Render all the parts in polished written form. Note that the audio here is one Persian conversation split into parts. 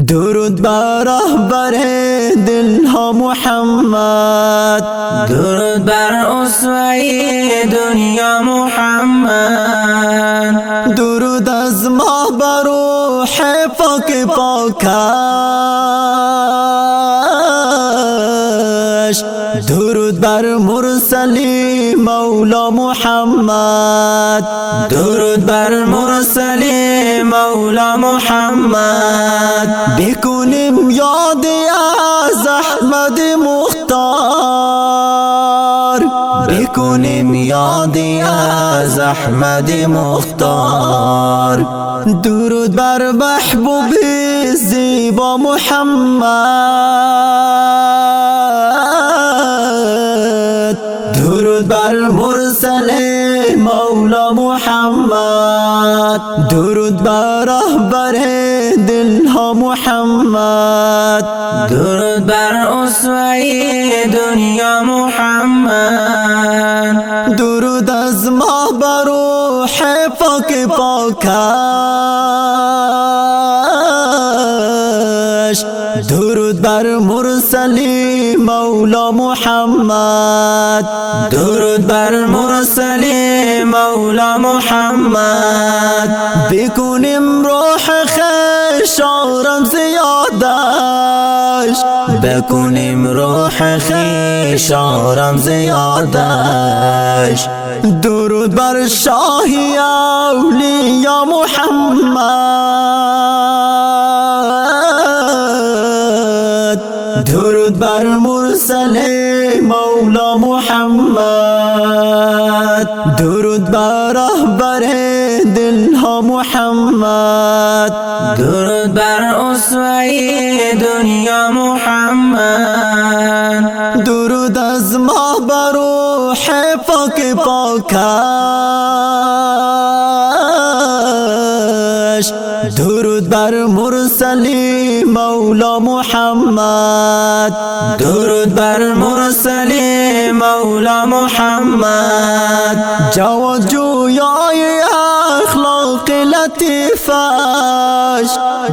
درود بر رهبر دل ها محمد، درود بر اسوه دنیا محمد، درود از ما بر روح پاک پاکش، درود بر مرسلی مولا محمد، درود بر مرسلی مولا محمد. بکنیم یاد از احمد مختار، بکنیم یاد از احمد مختار. درود بر محبوب زیبا محمد، درود بر مرسل مولا محمد، درود بر رهبر دل ها محمد، درود بر اسوه دنیا محمد، درود از ما بر روح پاک پاکش، درود بر مرسلی مولا محمد، درود بر مرسلی مولا محمد. بکنیم روح خویش آرام زیادش، بکنیم روح خویش آرام زیادش. درود بر شاهی اولیا محمد، درود بر مرسل مولا محمد، درود بر رهبر دل ها محمد، درود بر اسوه دنیا محمد، درود از ما بر روح پاک پاکش، درود بر مرسلی مولا محمد، درود بر مرسلی مولا محمد. جواد جویای اخلاق لطیفش،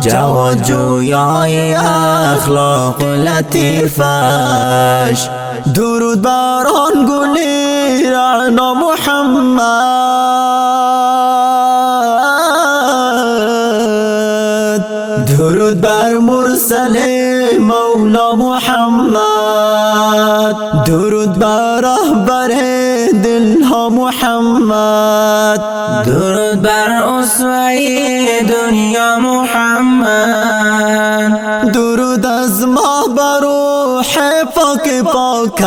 جواد جویای اخلاق لطیفش. درود بر آن گلی رعنا محمد، درود بر مرسل مولا محمد، درود بر رهبر دل ها محمد، درود بر اسوه دنیا محمد، درود از ما بر روح پاک پاکش،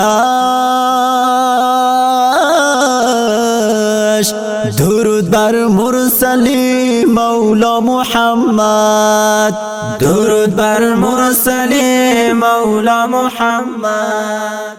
درود بر مرسلی مولا محمد، درود بر مرسلی مولا محمد.